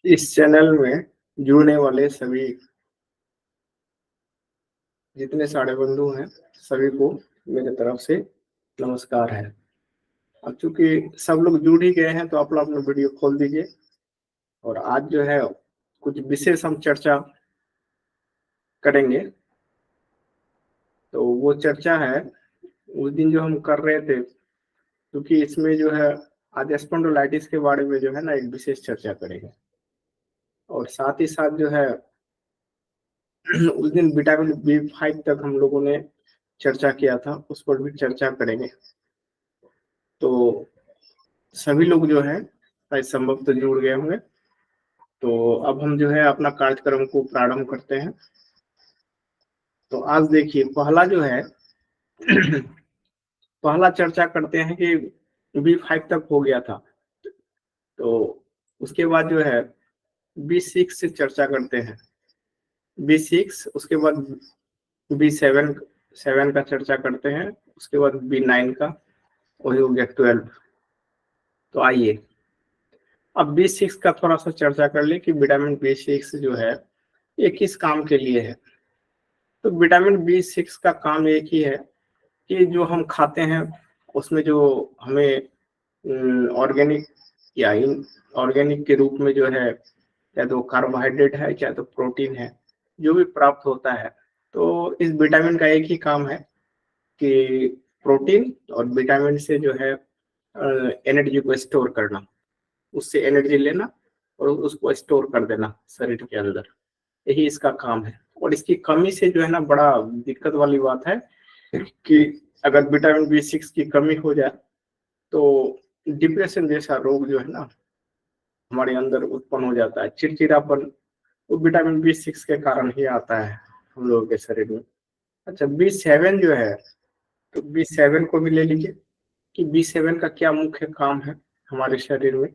इस चैनल में जुड़ने वाले सभी जितने सारे बंधु हैं सभी को मेरे तरफ से नमस्कार है। अब चूंकि सब लोग जुड़ ही गए हैं तो आप लोग अपना वीडियो खोल दीजिए और आज जो है कुछ विशेष हम चर्चा करेंगे। तो वो चर्चा है उस दिन जो हम कर रहे थे, क्योंकि इसमें जो है आज स्पॉन्डिलाइटिस के बारे में जो है ना एक विशेष चर्चा करेंगे और साथ ही साथ जो है उस दिन विटामिन B5 तक हम लोगों ने चर्चा किया था, उस पर भी चर्चा करेंगे। तो सभी लोग जो है शायद संभव तो जुड़ गए होंगे। तो अब हम जो है अपना कार्यक्रम को प्रारंभ करते हैं। तो आज देखिए पहला जो है पहला चर्चा करते हैं कि B5 तक हो गया था, तो उसके बाद जो है B6 से चर्चा करते हैं। B6 उसके बाद B7 का चर्चा करते हैं, उसके बाद B9 का, वही हो गया 12। तो आइए अब B6 का थोड़ा सा चर्चा कर ले कि विटामिन B6 जो है ये किस काम के लिए है। तो विटामिन B6 का काम एक ही है कि जो हम खाते हैं उसमें जो हमें ऑर्गेनिक या इनऑर्गेनिक के रूप में जो है चाहे तो कार्बोहाइड्रेट है चाहे तो प्रोटीन है, जो भी प्राप्त होता है, तो इस विटामिन का एक ही काम है कि प्रोटीन और विटामिन से जो है एनर्जी को स्टोर करना, उससे एनर्जी लेना और उसको स्टोर कर देना शरीर के अंदर, यही इसका काम है। और इसकी कमी से जो है ना बड़ा दिक्कत वाली बात है कि अगर विटामिन B6 की कमी हो जाए तो डिप्रेशन जैसा रोग जो है ना हमारे अंदर उत्पन्न हो जाता है। चिड़चिड़ापन वो विटामिन B6 के कारण ही आता है हम लोगों के शरीर में। अच्छा, B7 जो है, तो B7 को भी ले लीजिए कि B7 का क्या मुख्य काम है हमारे शरीर में।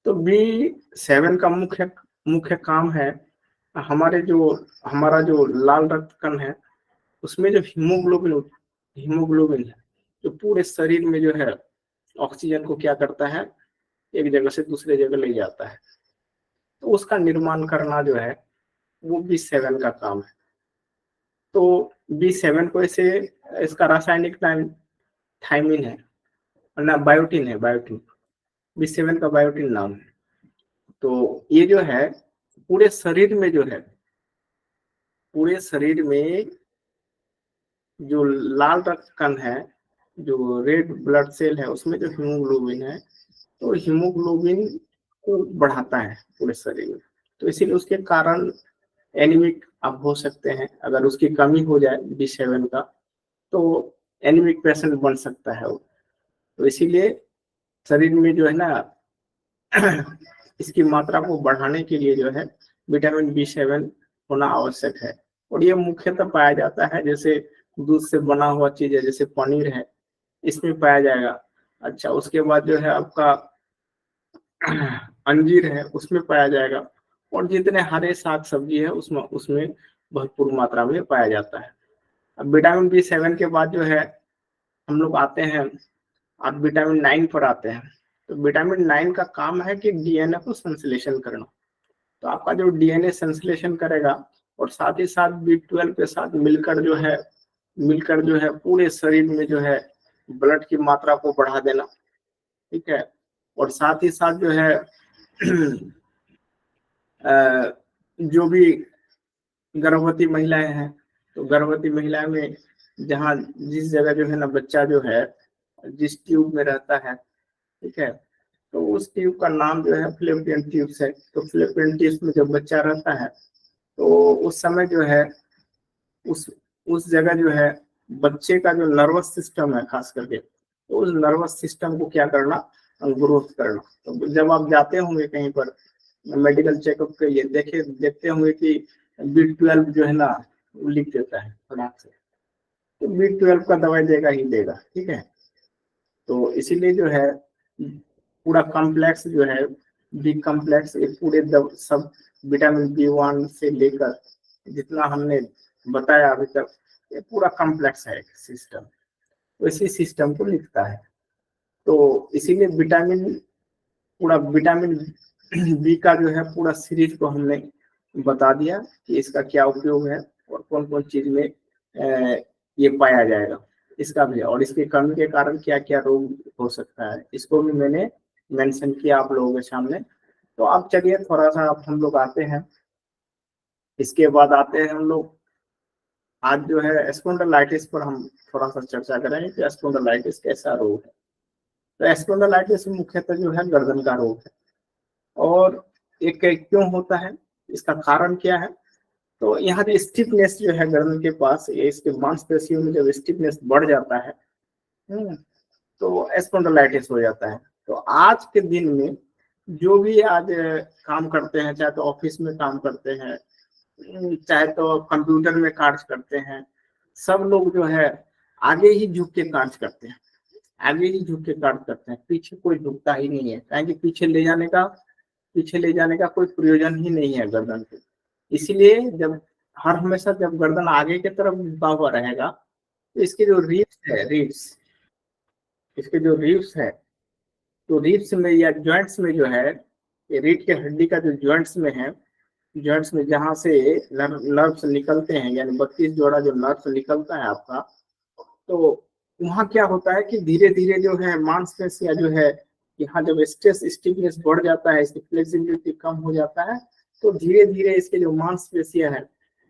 तो B7 का मुख्य मुख्य काम है हमारा जो लाल रक्त कण है उसमें जो हीमोग्लोबिन है, जो पूरे शरीर में जो है ऑक्सीजन को क्या करता है, एक जगह से दूसरे जगह ले जाता है। तो उसका निर्माण करना जो है वो B7 का काम है। तो B7 को ऐसे इसका रासायनिक नाम थायमिन है ना, बायोटिन है, बायोटिन B7 का बायोटिन नाम है। तो ये जो है पूरे शरीर में जो है, पूरे शरीर में जो लाल रक्त कण है, जो रेड ब्लड सेल है, उसमें जो हीमोग्लोबिन है, तो हीमोग्लोबिन को बढ़ाता है पूरे शरीर में। तो इसीलिए उसके कारण एनीमिक आप हो सकते हैं। अगर उसकी कमी हो जाए B7 का तो एनीमिक पेशेंट बन सकता है वो। तो इसीलिए शरीर में जो है ना इसकी मात्रा को बढ़ाने के लिए जो है विटामिन B7 होना आवश्यक है। और ये मुख्यतः पाया जाता है जैसे दूध से बना हुआ चीज है, जैसे पनीर है, इसमें पाया जाएगा। अच्छा, उसके बाद जो है आपका अंजीर है, उसमें पाया जाएगा। और जितने हरे साग सब्जी है उसमें उसमें भरपूर मात्रा में पाया जाता है। अब विटामिन B7 के बाद जो है हम लोग आते हैं, अब विटामिन 9 पर आते हैं। तो विटामिन 9 का काम है कि DNA को संश्लेषण करना। तो आपका जो DNA संश्लेषण करेगा और साथ ही साथ B12 के साथ मिलकर जो है पूरे शरीर में जो है ब्लड की मात्रा को बढ़ा देना, ठीक है। और साथ ही साथ जो है जो भी गर्भवती महिलाएं हैं, तो गर्भवती महिलाएं में जहाँ जिस जगह जो है ना बच्चा जो है जिस ट्यूब में रहता है, ठीक है, तो उस ट्यूब का नाम जो है फ्लैपियन ट्यूब्स है। तो फ्लैपियन ट्यूब्स में जब बच्चा रहता है तो उस समय जो है उस जगह जो है बच्चे का जो नर्वस सिस्टम है खास करके, तो उस नर्वस सिस्टम को क्या करना, ग्रोथ करना। तो जब आप जाते होंगे कहीं पर मेडिकल चेकअप के लिए, देखते होंगे कि B12 जो है ना वो लिख देता है फटाक से, तो B12 का दवाई देगा ही देगा, ठीक है। तो इसीलिए जो है पूरा कॉम्प्लेक्स जो है बी कॉम्प्लेक्स, ये पूरे सब विटामिन B1 से लेकर जितना हमने बताया अभी तक, ये पूरा कॉम्प्लेक्स है सिस्टम, तो इसी सिस्टम को लिखता है। तो इसीलिए विटामिन बी का जो है पूरा सीरीज को हमने बता दिया कि इसका क्या उपयोग है और कौन कौन चीज में ये पाया जाएगा, इसका भी, और इसके कमी के कारण क्या क्या रोग हो सकता है, इसको भी मैंने मेंशन किया आप लोगों के सामने। तो अब चलिए थोड़ा सा अब हम लोग आते हैं, इसके बाद आते हैं हम लोग आज जो है स्पॉन्डिलाइटिस पर हम थोड़ा सा चर्चा करेंगे कि स्पॉन्डिलाइटिस कैसा रोग है। तो स्पॉन्डिलाइटिस मुख्यतः जो है गर्दन का रोग है, और एक क्यों होता है, इसका कारण क्या है। तो यहाँ जो स्टिफनेस जो है गर्दन के पास, ये इसके मांसपेशियों में जब स्टिफनेस बढ़ जाता है तो स्पॉन्डिलाइटिस हो जाता है। तो आज के दिन में जो भी आज काम करते हैं, चाहे तो ऑफिस में काम करते हैं, चाहे तो कंप्यूटर में कार्य करते हैं, सब लोग जो है आगे ही झुक के कार्य करते हैं, आगे ही झुक के कार्य करते हैं, पीछे कोई झुकता ही नहीं है, क्योंकि पीछे ले जाने का कोई प्रयोजन ही नहीं है गर्दन को। इसीलिए जब हर हमेशा जब गर्दन आगे की तरफ झुका हुआ रहेगा तो इसके जो रिब्स है, तो रिब्स में या जॉइंट्स में जो है, ये रीढ़ के हड्डी का जो जॉइंट्स में है, जॉइंट्स में जहां से नर्व्स निकलते हैं, यानी 32 जोड़ा जो नर्व्स निकलता है आपका, तो वहाँ क्या होता है कि धीरे धीरे जो है मांसपेशियां जो है, यहाँ जब स्ट्रेस स्टिफनेस बढ़ जाता है, इसकी फ्लेक्सिबिलिटी कम हो जाता है, तो धीरे धीरे इसके जो मांसपेशियां है,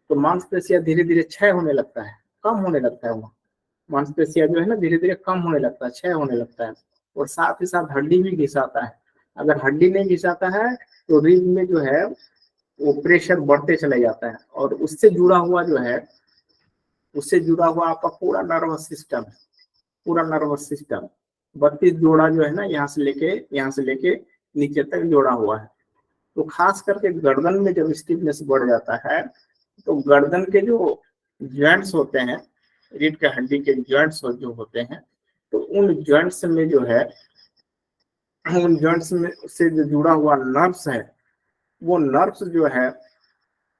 तो मांसपेशियां धीरे धीरे क्षय होने लगता है, कम होने लगता है, वहाँ मांसपेशियां जो है ना धीरे धीरे कम होने लगता है, क्षय होने लगता है, और साथ ही साथ हड्डी भी घिसाता है। अगर हड्डी नहीं घिसाता है तो रीढ़ में जो है वो प्रेशर बढ़ते चले जाता है, और उससे जुड़ा हुआ आपका पूरा नर्वस सिस्टम 32 जोड़ा जो है ना, यहाँ से लेके नीचे तक जोड़ा हुआ है। तो खास करके गर्दन में जब स्टिफनेस बढ़ जाता है तो गर्दन के जो जॉइंट्स होते हैं, रीढ़ के हड्डी के जॉइंट्स जो होते हैं, तो उन जॉइंट्स में जो है, उन जॉइंट्स में से जो जुड़ा हुआ नर्व्स है, वो नर्व्स जो है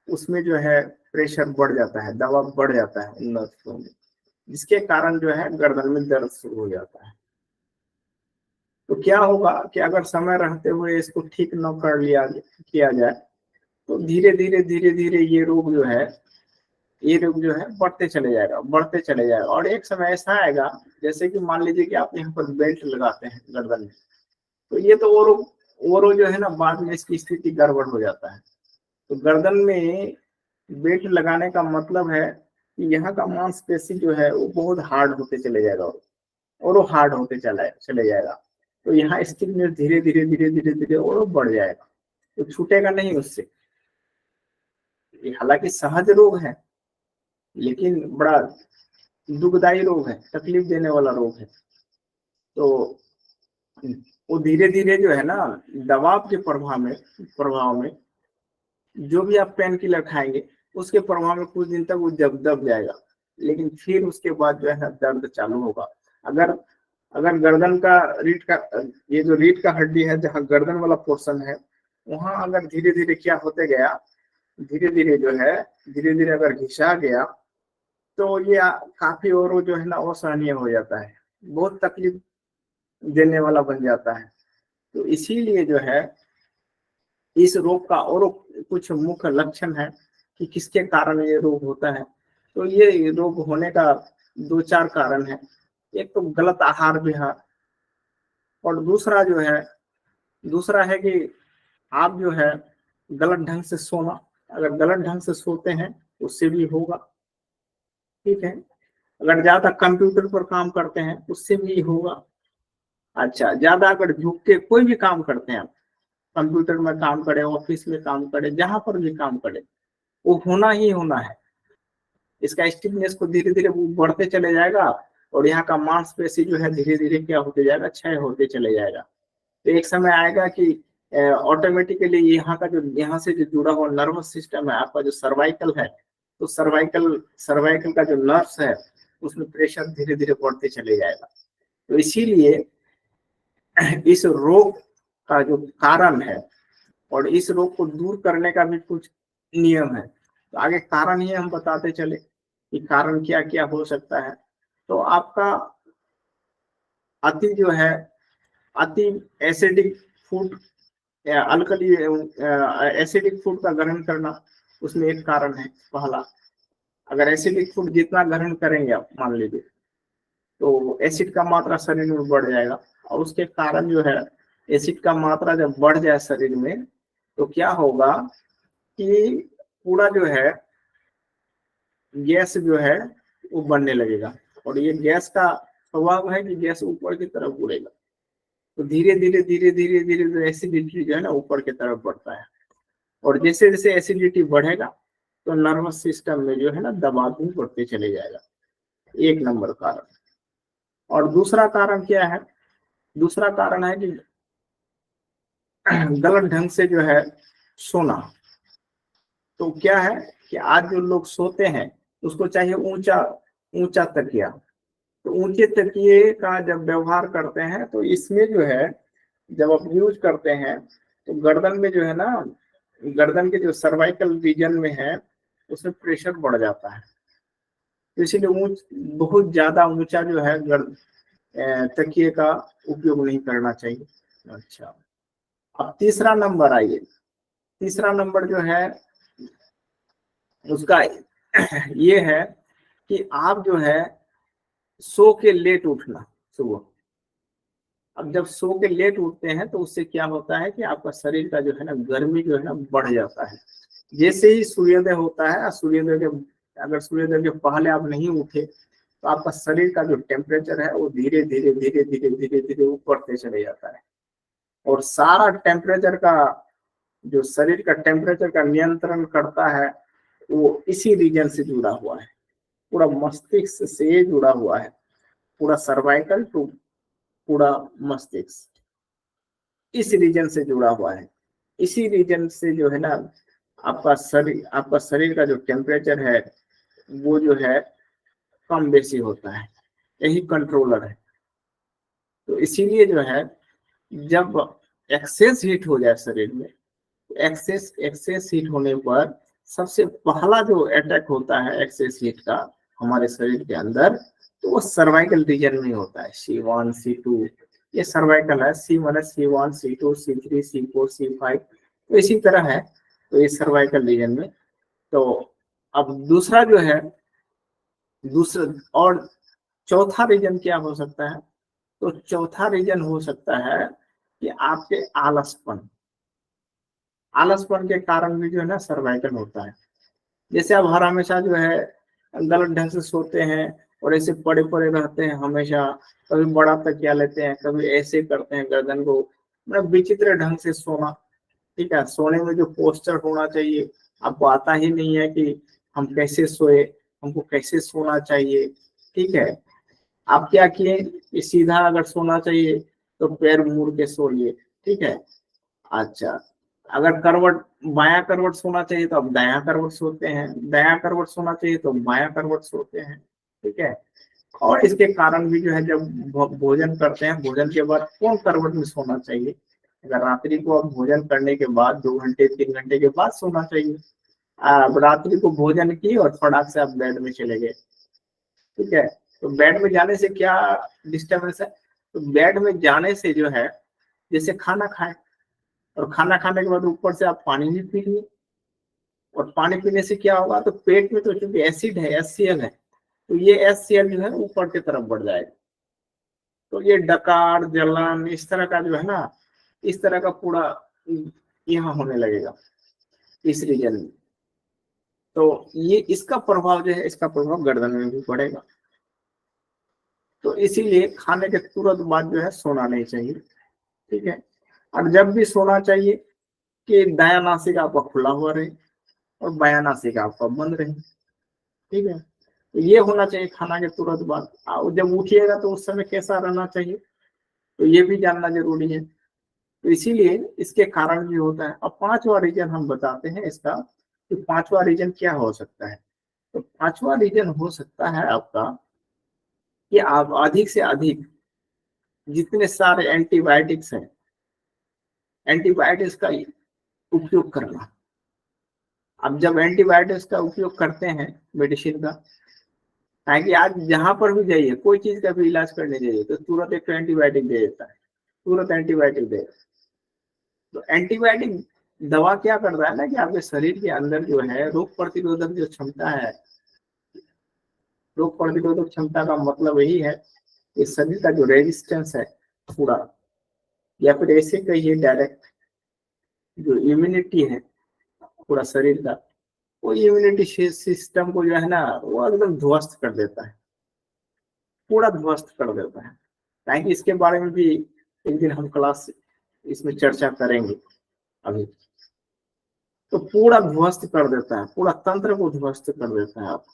उसमें जो है प्रेशर बढ़ जाता है, दबाव बढ़ जाता है उन नर्व्स में, जिसके कारण जो है गर्दन में दर्द शुरू हो जाता है। तो क्या होगा कि अगर समय रहते हुए इसको ठीक न किया जाए तो धीरे धीरे ये रोग जो है बढ़ते चले जाएगा, और एक समय ऐसा आएगा, जैसे कि मान लीजिए कि आप यहाँ पर बेल्ट लगाते हैं गर्दन में, तो ये तो वो जो है ना, बाद में इसकी स्थिति गड़बड़ हो जाता है। तो गर्दन में बेल्ट लगाने का मतलब है कि यहाँ का मांसपेशी जो है वो बहुत हार्ड होते चले जाएगा, और वो हार्ड होते चले जाएगा, तो यहाँ स्टिफनेस धीरे धीरे और बढ़ जाएगा, तो छूटेगा नहीं उससे। ये हालांकि सहज रोग है, लेकिन बड़ा दुखदायी रोग है, तकलीफ देने वाला रोग है। तो वो धीरे धीरे जो है ना, दबाव के प्रभाव में जो भी आप पेन किलर खाएंगे उसके प्रभाव में कुछ दिन तक वो दब जाएगा, लेकिन फिर उसके बाद जो है ना दर्द चालू होगा। अगर गर्दन का ये जो रीढ़ का हड्डी है, जहाँ गर्दन वाला पोर्शन है, वहां अगर धीरे धीरे क्या होते गया, धीरे धीरे अगर घिसा गया तो ये काफी और जो है ना असहनीय हो जाता है, बहुत तकलीफ देने वाला बन जाता है। तो इसीलिए जो है इस रोग का और कुछ मुख्य लक्षण है कि किसके कारण ये रोग होता है। तो ये रोग होने का 2-4 कारण है। एक तो गलत आहार विहार, और दूसरा है कि आप जो है गलत ढंग से सोना, अगर गलत ढंग से सोते हैं उससे भी होगा, ठीक है। अगर ज्यादा कंप्यूटर पर काम करते हैं उससे भी होगा। अच्छा, ज्यादा अगर झुक के कोई भी काम करते हैं, कंप्यूटर में काम करे, ऑफिस में काम करे, जहां पर भी काम करे, वो होना ही होना है। इसका स्टिफनेस को धीरे धीरे बढ़ते चले जाएगा, और यहाँ का मांसपेशी जो है धीरे धीरे क्या होते जाएगा, क्षय होते चले जाएगा। तो एक समय आएगा कि ऑटोमेटिकली यहाँ से जो जुड़ा हुआ नर्वस सिस्टम है आपका, जो सर्वाइकल है, तो सर्वाइकल का जो नर्व्स है उसमें प्रेशर धीरे धीरे बढ़ते चले जाएगा। तो इसीलिए इस रोग का जो कारण है, और इस रोग को दूर करने का भी कुछ नियम है। तो आगे कारण ही हम बताते चले कि कारण क्या क्या हो सकता है। तो आपका अति acidic food alkali acidic food का ग्रहण करना, उसमें एक कारण है पहला। अगर एसिडिक फूड जितना ग्रहण करेंगे आप, मान लीजिए, तो एसिड का मात्रा शरीर में बढ़ जाएगा, और उसके कारण जो है एसिड का मात्रा जब बढ़ जाए शरीर में, तो क्या होगा कि पूरा जो है गैस जो है वो बनने लगेगा, और ये गैस का स्वभाव है कि गैस ऊपर की तरफ उड़ेगा, तो धीरे धीरे धीरे धीरे धीरे जो एसिडिटी जो है ना ऊपर की तरफ बढ़ता है, और जैसे जैसे एसिडिटी बढ़ेगा तो नर्वस सिस्टम में जो है ना दबाव भी बढ़ते चले जाएगा, एक नंबर कारण। और दूसरा कारण क्या है? दूसरा कारण है कि गलत ढंग से जो है सोना। तो क्या है कि आज जो लोग सोते हैं उसको चाहिए ऊंचा ऊंचा तकिया, तो ऊंचे तकिए का जब व्यवहार करते हैं तो इसमें जो है जब आप यूज करते हैं तो गर्दन में जो है ना, गर्दन के जो सर्वाइकल रीजन में है उसमें प्रेशर बढ़ जाता है, तो इसीलिए बहुत ज्यादा ऊंचा जो है तकिए का उपयोग नहीं करना चाहिए। अच्छा, अब तीसरा नंबर आइए। तीसरा नंबर जो है उसका ये है कि आप जो है सो के लेट उठना सुबह। अब जब सो के लेट उठते हैं तो उससे क्या होता है कि आपका शरीर का जो है ना गर्मी जो है ना बढ़ जाता है। जैसे ही सूर्योदय होता है, सूर्योदय के अगर सूर्योदय के पहले आप नहीं उठे तो आपका शरीर का जो टेम्परेचर है वो धीरे धीरे धीरे धीरे धीरे धीरे ऊपर चले जाता है, और सारा टेम्परेचर का जो शरीर का टेम्परेचर का नियंत्रण करता है वो इसी रीजन से जुड़ा हुआ है, पूरा मस्तिष्क से जुड़ा हुआ है, पूरा सर्वाइकल टू पूरा मस्तिष्क इस रीजन से जुड़ा हुआ है। इसी रीजन से जो है ना आपका शरीर का जो टेम्परेचर है वो जो है कम बेसी होता है, यही कंट्रोलर है। तो इसीलिए जो है जब एक्सेस हीट हो जाए शरीर में, एक्सेस हीट होने पर सबसे पहला जो अटैक होता है एक्सेस हीट का हमारे शरीर के अंदर, तो वो सर्वाइकल रीजन में होता है। C1 C2 ये सर्वाइकल है, C1 C1 C2 C3 C4 C5, तो इसी तरह है, तो ये सर्वाइकल रीजन में। तो अब दूसरा जो है दूसरा और चौथा रीजन क्या हो सकता है? तो चौथा रीजन हो सकता है कि आपके आलसपन के कारण भी जो है ना सर्वाइकल होता है। जैसे आप हर हमेशा जो है गलत ढंग से सोते हैं और ऐसे पड़े पड़े रहते हैं हमेशा, कभी बड़ा तकिया लेते हैं, कभी ऐसे करते हैं गर्दन को, मतलब विचित्र ढंग से सोना। ठीक है, सोने में जो पोस्चर होना चाहिए आपको आता ही नहीं है कि हम कैसे सोए, हमको कैसे सोना चाहिए। ठीक है, आप क्या किए कि सीधा अगर सोना चाहिए तो पैर मुड़ के सोइए। ठीक है, अच्छा, अगर करवट बाया करवट सोना चाहिए तो आप दाया करवट सोते हैं, दाया करवट सोना चाहिए तो बाया करवट सोते हैं। ठीक है, और इसके कारण भी जो है जब भोजन करते हैं, भोजन के बाद कौन करवट में सोना चाहिए? अगर रात्रि को आप भोजन करने के बाद 2 घंटे 3 घंटे के बाद सोना चाहिए। अब रात्रि को भोजन की और फटाक से आप बेड में चले गए। ठीक है, तो बेड में जाने से क्या डिस्टर्बेंस है? तो बेड में जाने से जो है जैसे खाना खाए, और खाना खाने के बाद ऊपर से आप पानी भी पी लिए, और पानी पीने से क्या होगा, तो पेट में तो चूंकि एसिड है, HCl है, तो ये HCl जो है ऊपर की तरफ बढ़ जाएगा, तो ये डकार जलन इस तरह का जो है ना, इस तरह का पूरा यहाँ होने लगेगा इस रीजन में। तो ये इसका प्रभाव जो है, इसका प्रभाव गर्दन में भी पड़ेगा। तो इसीलिए खाने के तुरंत बाद जो है सोना नहीं चाहिए। ठीक है, और जब भी सोना चाहिए कि दायां नासिका आपका खुला हुआ रहे और बायां नासिका आपका बंद रहे। ठीक है, तो ये होना चाहिए खाना के तुरंत बाद। और जब उठिएगा तो उस समय कैसा रहना चाहिए, तो ये भी जानना जरूरी है। तो इसीलिए इसके कारण भी होता है। अब पांचवा रीजन हम बताते हैं इसका, कि पांचवा रीजन क्या हो सकता है। तो पांचवा रीजन हो सकता है आपका कि आप अधिक से अधिक जितने सारे एंटीबायोटिक्स हैं, एंटीबायोटिक्स का उपयोग करना। अब जब एंटीबायोटिक्स का उपयोग करते हैं मेडिसिन का, ताकि आज जहां पर भी जाइए कोई चीज का भी इलाज करने जाइए तो तुरंत एक एंटीबायोटिक दे देता है, तुरंत एंटीबायोटिक दे। तो एंटीबायोटिक दवा क्या करता है ना कि आपके शरीर के अंदर जो है रोग प्रतिरोधक जो क्षमता है, रोग प्रतिरोधक क्षमता का मतलब यही है कि शरीर का जो रेजिस्टेंस है पूरा, या फिर ऐसे कहिए डायरेक्ट जो इम्यूनिटी है पूरा शरीर का, वो इम्यूनिटी सिस्टम को जो है ना वो एकदम ध्वस्त कर देता है, पूरा ध्वस्त कर देता है। ताकि इसके बारे में भी एक दिन हम क्लास इसमें चर्चा करेंगे अभी। तो पूरा ध्वस्त कर देता है, पूरा तंत्र को ध्वस्त कर देता है। आप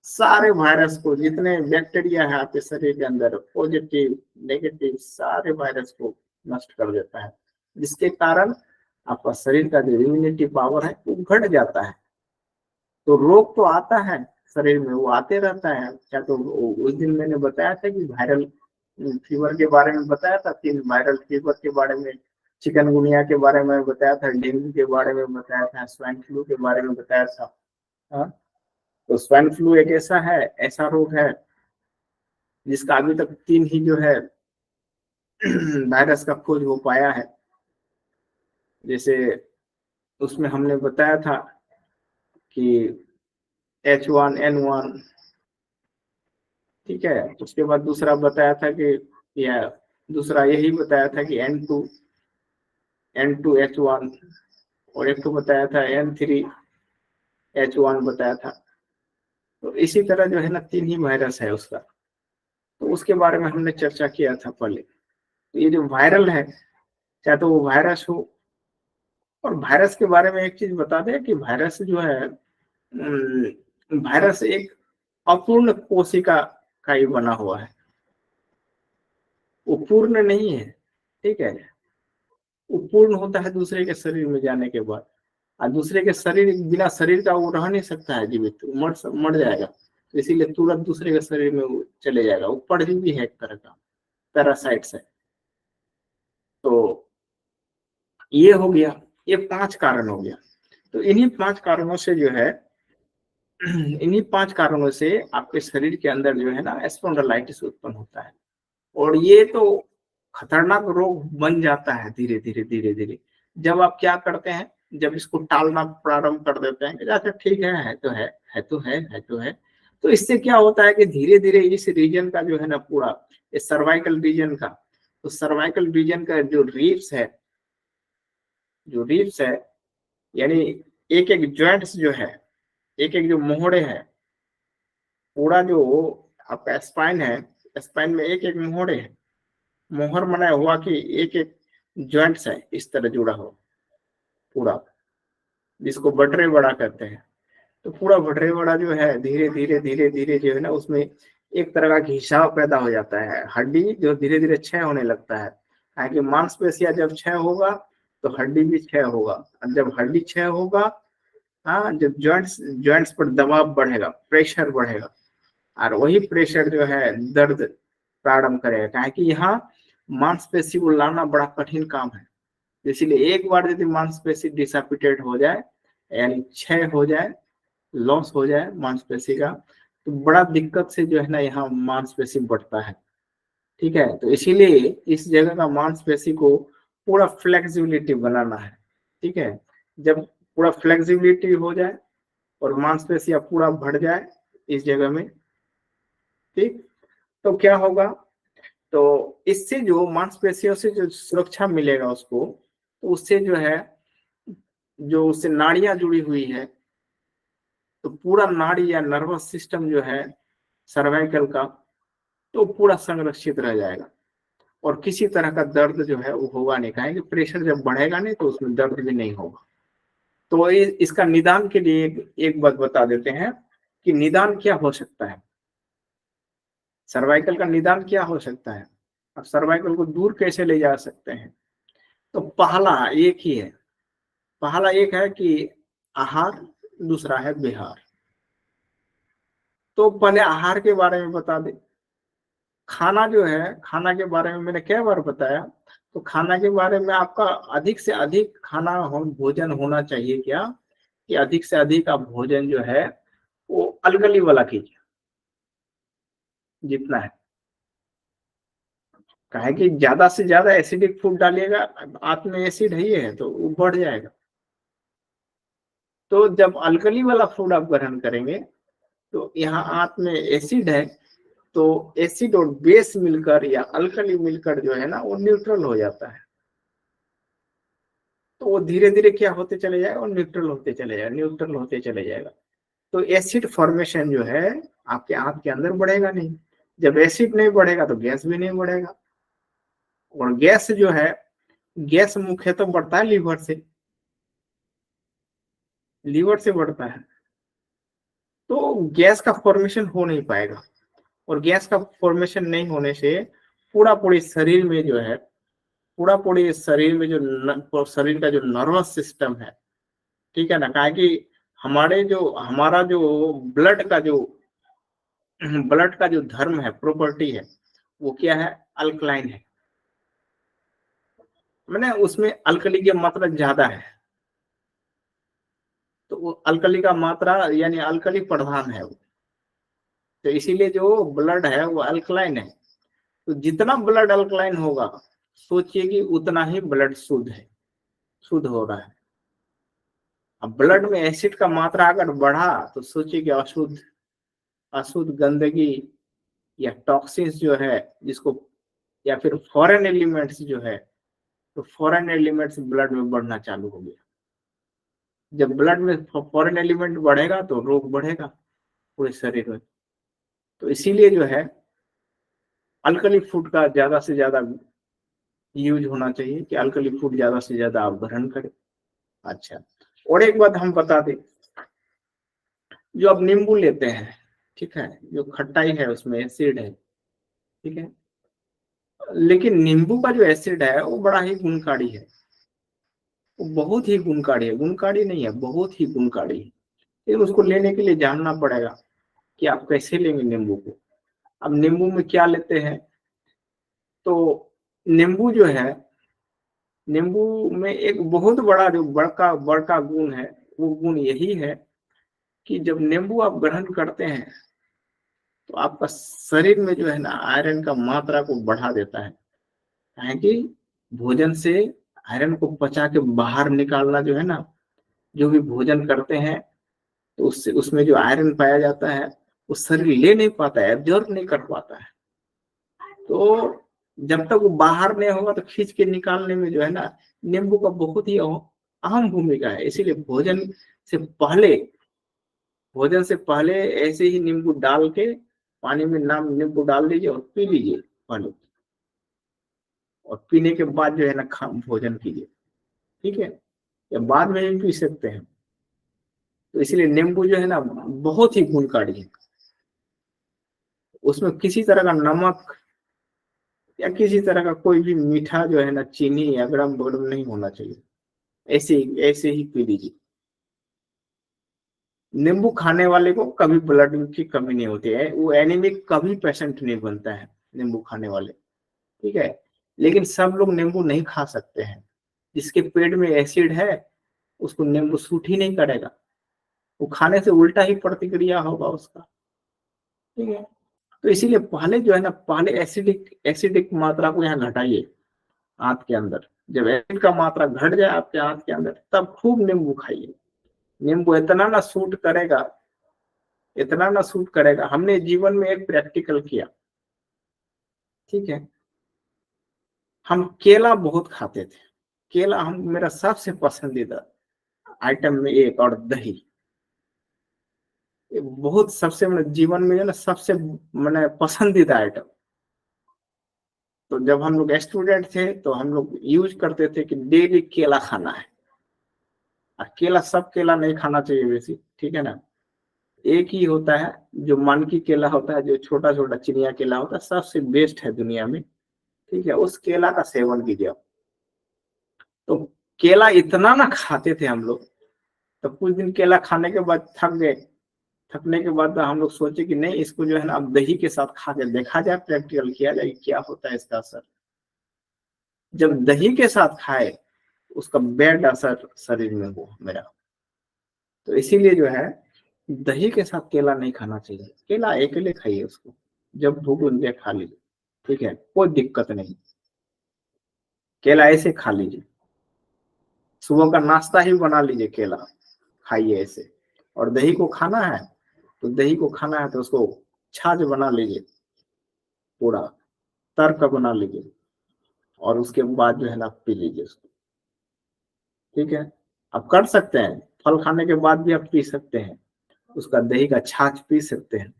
सारे वायरस को, जितने बैक्टीरिया है आपके शरीर के अंदर, पॉजिटिव नेगेटिव सारे वायरस को नष्ट कर देता है, जिसके कारण आपका शरीर का जो इम्यूनिटी पावर है वो घट जाता है। तो रोग तो आता है शरीर में, वो आते रहता है। क्या तो उस दिन मैंने बताया था कि वायरल फीवर के बारे में बताया था, 3 वायरल फीवर के बारे में, चिकनगुनिया के बारे में बताया था, डेंगू के बारे में बताया था, स्वाइन फ्लू के बारे में बताया था। हाँ, तो स्वाइन फ्लू एक ऐसा रोग है जिसका अभी तक 3 ही जो है वायरस का खोज हो पाया है। जैसे उसमें हमने बताया था कि H1N1, ठीक है। उसके बाद दूसरा बताया था कि, या दूसरा यही बताया था कि N2H1, और एक तो बताया था N3H1 बताया था। तो इसी तरह जो है ना 3 ही वायरस है उसका, तो उसके बारे में हमने चर्चा किया था पहले। तो ये जो वायरल है, चाहे तो वो वायरस हो, और वायरस के बारे में एक चीज बता दें कि वायरस जो है, वायरस एक अपूर्ण कोशिका का ही बना हुआ है, वो पूर्ण नहीं है, ठीक है। वो पूर्ण होता है दूसरे के शरीर में जाने के बाद, और दूसरे के शरीर, बिना शरीर का वो रह नहीं सकता है जीवित, मर जाएगा। तो इसीलिए तुरंत दूसरे के शरीर में वो चले जाएगा। वो परजीवी है एक तरह का, पैरासाइट्स है। तो ये हो गया, ये 5 कारण हो गया। तो इन्हीं 5 कारणों से जो है, इन्हीं 5 कारणों से आपके शरीर के अंदर जो है ना स्पॉन्डिलाइटिस उत्पन्न होता है। और ये तो खतरनाक रोग बन जाता है धीरे धीरे धीरे धीरे। जब आप क्या करते हैं, जब इसको टालना प्रारंभ कर देते हैं कि अच्छा ठीक है तो है तो है तो है, तो इससे क्या होता है कि धीरे धीरे इस रीजन का जो है ना पूरा, इस सर्वाइकल रीजन का, तो सर्वाइकल रीजन का जो रिब्स है, जो रिब्स है, यानी एक एक जॉइंट्स जो है, एक एक जो मोहड़े हैं, पूरा जो आपका स्पाइन है, स्पाइन में एक एक मोहड़े है, मोहर बनाया हुआ कि एक एक जॉइंट्स है इस तरह जुड़ा हो पूरा, जिसको बटरे बड़ा कहते हैं। तो पूरा बटरे बड़ा जो है धीरे धीरे धीरे धीरे जो है ना उसमें एक तरह का घिसाव पैदा हो जाता है, हड्डी जो धीरे धीरे क्षय होने लगता है। क्योंकि मांसपेशियां जब क्षय होगा तो हड्डी भी क्षय होगा, और जब हड्डी क्षय होगा, हाँ, जब जॉइंट्स पर दबाव बढ़ेगा, प्रेशर बढ़ेगा, और वही प्रेशर जो है दर्द प्रारंभ करेगा। कि यहाँ मांसपेशी को लाना बड़ा कठिन काम है। इसीलिए एक बार यदि मांसपेशी डिसएपिटेट हो जाए, यानी क्षय हो जाए, लॉस हो जाए मांसपेशी का, तो बड़ा दिक्कत से जो है ना यहाँ मांसपेशी बढ़ता है, ठीक है। तो इसीलिए इस जगह का मांसपेशी को पूरा फ्लेक्सिबिलिटी बनाना है, ठीक है। जब पूरा फ्लेक्सिबिलिटी हो जाए और मांसपेशियां पूरा बढ़ जाए इस जगह में, ठीक, तो क्या होगा, तो इससे जो मांसपेशियों से जो सुरक्षा मिलेगा उसको, तो उससे जो है, जो उससे नाड़ियां जुड़ी हुई है, तो पूरा नाड़ी या नर्वस सिस्टम जो है सर्वाइकल का, तो पूरा संरक्षित रह जाएगा, और किसी तरह का दर्द जो है वो होगा नहीं। कहेंगे प्रेशर जब बढ़ेगा नहीं तो उसमें दर्द भी नहीं होगा। तो इसका निदान के लिए एक बात बता देते हैं कि निदान क्या हो सकता है, सर्वाइकल का निदान क्या हो सकता है, अब सर्वाइकल को दूर कैसे ले जा सकते हैं। तो पहला एक ही है, पहला एक है कि आहार, दूसरा है विहार। तो पहले आहार के बारे में बता दे। खाना जो है, खाना के बारे में मैंने क्या बार बताया, तो खाना के बारे में आपका अधिक से अधिक भोजन होना चाहिए। क्या कि अधिक से अधिक आप भोजन जो है वो अलगली वाला कीजिए जितना है, काहे कि ज्यादा से ज्यादा एसिडिक फूड डालिएगा, आंत में एसिड है तो वो बढ़ जाएगा। तो जब अल्कली वाला फूड आप ग्रहण करेंगे तो यहाँ आंत में एसिड है, तो एसिड और बेस मिलकर या अल्कली मिलकर जो है ना वो न्यूट्रल हो जाता है। तो वो धीरे धीरे क्या होते चले जाएगा, और न्यूट्रल होते चले जाएगा, न्यूट्रल होते चले जाएगा। तो एसिड फॉर्मेशन जो है आपके आंत के अंदर बढ़ेगा नहीं। जब एसिड नहीं बढ़ेगा तो गैस भी नहीं बढ़ेगा। और गैस जो है, गैस मुख्यतः बढ़ता है लीवर से, लीवर से बढ़ता है। तो गैस का फॉर्मेशन हो नहीं पाएगा, और गैस का फॉर्मेशन नहीं होने से पूरा पूरे शरीर में जो है, पूरा पूरे शरीर में जो शरीर का जो नर्वस सिस्टम है, ठीक है ना, कहा कि हमारा जो ब्लड का जो धर्म है, प्रॉपर्टी है, वो क्या है, अल्कलाइन है। मैंने उसमें अल्कली की मात्रा ज्यादा है, तो वो अल्कली का मात्रा यानी अल्कली प्रधान है वो। तो इसीलिए जो ब्लड है वो अल्कलाइन है। तो जितना ब्लड अल्कलाइन होगा, सोचिए कि उतना ही ब्लड शुद्ध है, शुद्ध हो रहा है। अब ब्लड में एसिड का मात्रा अगर बढ़ा तो सोचिए कि अशुद्ध अशुद्ध गंदगी या टॉक्सिन्स जो है, जिसको, या फिर फॉरेन एलिमेंट्स जो है, तो फॉरेन एलिमेंट्स ब्लड में बढ़ना चालू हो गया। जब ब्लड में फॉरेन एलिमेंट बढ़ेगा तो रोग बढ़ेगा पूरे शरीर में। तो इसीलिए जो है अल्कली फूड का ज्यादा से ज्यादा यूज होना चाहिए, कि अल्कली फूड ज्यादा से ज्यादा आप ग्रहण करें। अच्छा, और एक बात हम बता दें, जो आप नींबू लेते हैं, ठीक है, जो खट्टाई है उसमें एसिड है, ठीक है, लेकिन नींबू का जो एसिड है वो बड़ा ही गुणकारी है, वो बहुत ही गुणकारी है, गुणकारी नहीं है, बहुत ही गुणकारी है। लेकिन उसको लेने के लिए जानना पड़ेगा कि आप कैसे लेंगे नींबू को। अब नींबू में क्या लेते हैं, तो नींबू जो है, नींबू में एक बहुत बड़ा जो बड़का बड़का गुण है, वो गुण यही है कि जब नींबू आप ग्रहण करते हैं तो आपका शरीर में जो है ना आयरन का मात्रा को बढ़ा देता है कि भोजन से आयरन को पचा के बाहर निकालना जो है ना, जो भी भोजन करते हैं तो उससे उसमें जो आयरन पाया जाता है वो शरीर ले नहीं पाता है, एब्जॉर्ब नहीं कर पाता है। तो जब तक वो बाहर नहीं होगा तो खींच के निकालने में जो है ना नींबू का बहुत ही अहम भूमिका है। इसीलिए से पहले भोजन से पहले ऐसे ही नींबू डाल के पानी में नाम नींबू डाल दीजिए और पी लीजिए पहले, और पीने के बाद जो है ना भोजन कीजिए, ठीक है, या बाद में भी पी सकते हैं। तो इसलिए नींबू जो है ना बहुत ही गुणकारी है, उसमें किसी तरह का नमक या किसी तरह का कोई भी मीठा जो है ना, चीनी या गरम गरम नहीं होना चाहिए, ऐसे ही पी लीजिए। नींबू खाने वाले को कभी ब्लड की कमी नहीं होती है, वो एनीमिक कभी पेशेंट नहीं बनता है नींबू खाने वाले, ठीक है। लेकिन सब लोग नींबू नहीं खा सकते हैं, जिसके पेट में एसिड है उसको नींबू सूट ही नहीं करेगा, वो खाने से उल्टा ही प्रतिक्रिया होगा उसका, ठीक है। तो इसीलिए पहले जो है ना, पहले एसिडिक एसिडिक मात्रा को यहाँ घटाइए आंत के अंदर। जब एसिड का मात्रा घट जाए आपके आंत के अंदर तब खूब नींबू खाइए। नींबू इतना ना सूट करेगा, इतना ना सूट करेगा। हमने जीवन में एक प्रैक्टिकल किया, ठीक है, हम केला बहुत खाते थे, केला हम मेरा सबसे पसंदीदा आइटम में एक, और दही बहुत सबसे मेरे जीवन में जो ना सबसे मैंने पसंदीदा आइटम। तो जब हम लोग स्टूडेंट थे तो हम लोग यूज करते थे कि डेली केला खाना है। और केला सब केला नहीं खाना चाहिए वैसे, ठीक है ना, एक ही होता है जो मानकी केला होता है, जो छोटा छोटा चिनिया केला होता है, सबसे बेस्ट है दुनिया में, ठीक है, उस केला का सेवन कीजिए। तो केला इतना ना खाते थे हम लोग, तो कुछ दिन केला खाने के बाद थक गए। थकने के बाद हम लोग सोचे कि नहीं, इसको जो है ना अब दही के साथ खा के देखा जाए, प्रैक्टिकल किया जाए क्या होता है इसका असर। जब दही के साथ खाए उसका बैड असर शरीर में हुआ मेरा। तो इसीलिए जो है दही के साथ केला नहीं खाना चाहिए, केला अकेले खाइए उसको, जब भूख लगे खा लीजिए। ठीक है, कोई दिक्कत नहीं, केला ऐसे खा लीजिए, सुबह का नाश्ता ही बना लीजिए, केला खाइए ऐसे। और दही को खाना है तो दही को खाना है तो उसको छाछ बना लीजिए, पूरा तर्क बना लीजिए, और उसके बाद जो है ना पी लीजिए उसको। ठीक है, आप कर सकते हैं, फल खाने के बाद भी आप पी सकते हैं, उसका दही का छाछ पी सकते हैं।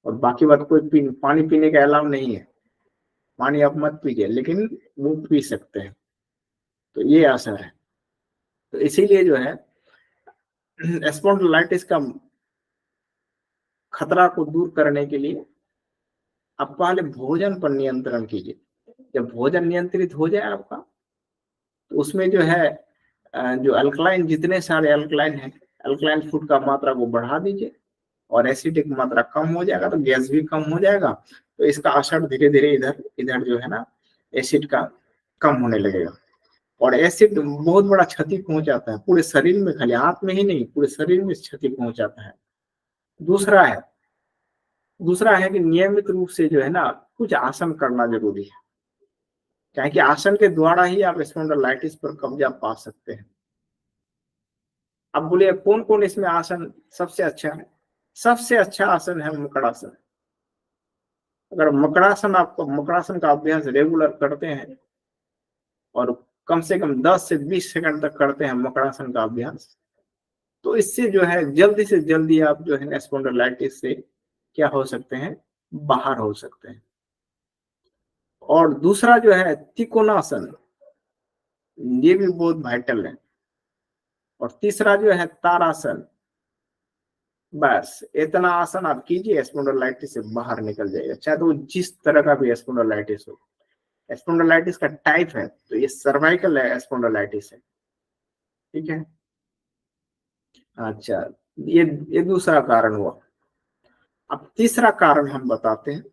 और बाकी बात कोई पानी पीने का अलाउ नहीं है, पानी आप मत पीजिए, लेकिन वो पी सकते हैं। तो ये असर है। तो इसीलिए जो है स्पॉन्डिलाइटिस का खतरा को दूर करने के लिए आप पहले भोजन पर नियंत्रण कीजिए। जब भोजन नियंत्रित हो जाए आपका, तो उसमें जो है जो अल्कलाइन, जितने सारे अल्कलाइन है, अल्कलाइन फूड का मात्रा को बढ़ा दीजिए, और एसिडिक मात्रा कम हो जाएगा तो गैस भी कम हो जाएगा। तो इसका असर धीरे धीरे इधर इधर जो है ना एसिड का कम होने लगेगा। और एसिड बहुत बड़ा क्षति पहुंचाता है पूरे शरीर में, खाली हाथ में ही नहीं, पूरे शरीर में क्षति पहुंचाता है। दूसरा है दूसरा है कि नियमित रूप से जो है ना कुछ आसन करना जरूरी है, क्या कि आसन के द्वारा ही आप स्पॉन्डिलाइटिस पर कब्जा पा सकते हैं। अब बोलिए कौन कौन इसमें आसन सबसे अच्छा है? सबसे अच्छा आसन है मकड़ासन। अगर मकड़ासन का अभ्यास रेगुलर करते हैं और कम से कम 10 से 20 सेकंड तक करते हैं मकड़ासन का अभ्यास, तो इससे जो है जल्दी से जल्दी आप जो है स्पॉन्डिलाइटिस से क्या हो सकते हैं, बाहर हो सकते हैं। और दूसरा जो है त्रिकोणासन, ये भी बहुत वाइटल है। और तीसरा जो है तारासन। बस इतना आसन आप कीजिए, स्पॉन्डिलाइटिस से बाहर निकल जाएगा, चाहे तो जिस तरह का भी स्पॉन्डिलाइटिस हो। स्पॉन्डिलाइटिस का टाइप है तो ये सर्वाइकल है स्पॉन्डिलाइटिस है। ठीक है, अच्छा, ये दूसरा कारण हुआ। अब तीसरा कारण हम बताते हैं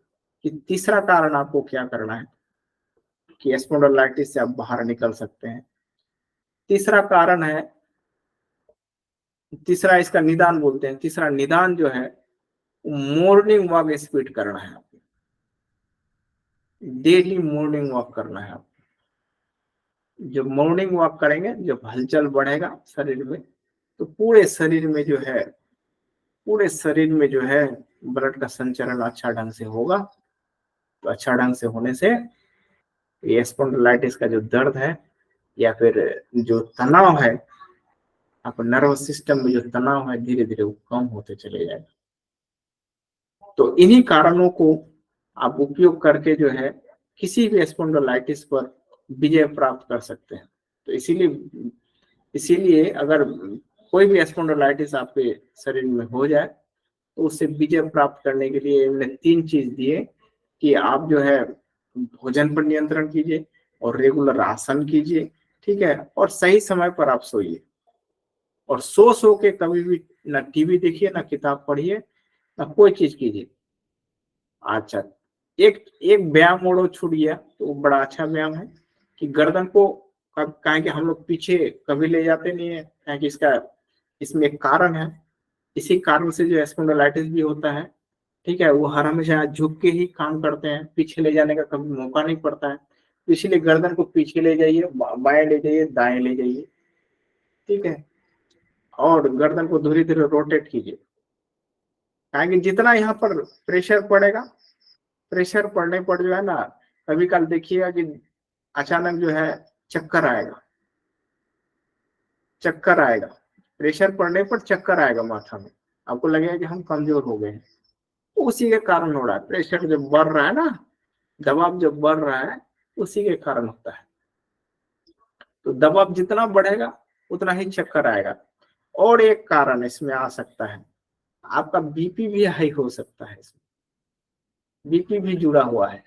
कि तीसरा कारण आपको क्या करना है कि स्पॉन्डिलाइटिस से आप बाहर निकल सकते हैं। तीसरा कारण है, तीसरा इसका निदान बोलते हैं, तीसरा निदान जो है मॉर्निंग वॉक स्पीड करना है आपको, डेली मॉर्निंग वॉक करना है। आप जब मॉर्निंग वॉक करेंगे, जब हलचल बढ़ेगा शरीर में, तो पूरे शरीर में जो है ब्लड का संचरण अच्छा ढंग से होगा। तो अच्छा ढंग से होने से ये स्पॉन्डिलाइटिस का जो दर्द है या फिर जो तनाव है, आपको नर्वस सिस्टम में जो तनाव है, धीरे धीरे वो कम होते चले जाएगा। तो इन्हीं कारणों को आप उपयोग करके जो है किसी भी स्पॉन्डिलाइटिस पर विजय प्राप्त कर सकते हैं। तो इसीलिए अगर कोई भी स्पॉन्डिलाइटिस आपके शरीर में हो जाए, तो उससे विजय प्राप्त करने के लिए हमने 3 चीज दिए कि आप जो है भोजन पर नियंत्रण कीजिए, और रेगुलर आसन कीजिए, ठीक है, और सही समय पर आप सोइए। और सो के कभी भी ना टीवी देखिए, ना किताब पढ़िए, ना कोई चीज कीजिए। अच्छा, एक एक व्यायाम और छूट गया, तो वो बड़ा अच्छा व्यायाम है कि गर्दन को कहें कि हम लोग पीछे कभी ले जाते नहीं है, कहें कि इसमें एक कारण है। इसी कारण से जो स्पॉन्डिलाइटिस भी होता है, ठीक है, वो हर हमेशा झुक के ही काम करते हैं, पीछे ले जाने का कभी मौका नहीं पड़ता है। तो इसीलिए गर्दन को पीछे ले जाइए, बाएं ले जाइए, दाएं ले जाइए, ठीक है, और गर्दन को धीरे धीरे रोटेट कीजिए। कि जितना यहाँ पर प्रेशर पड़ेगा, प्रेशर पड़ने पर जो है ना, कभी कल देखिएगा कि अचानक जो है चक्कर आएगा, चक्कर आएगा, प्रेशर पड़ने पर चक्कर आएगा माथा में, आपको लगेगा कि हम कमजोर हो गए हैं। तो उसी के कारण हो रहा है, प्रेशर जब बढ़ रहा है ना, दबाव जब बढ़ रहा है, उसी के कारण होता है। तो दबाव जितना बढ़ेगा उतना ही चक्कर आएगा। और एक कारण इसमें आ सकता है, आपका बीपी भी हाई हो सकता है, इसमें बीपी भी जुड़ा हुआ है।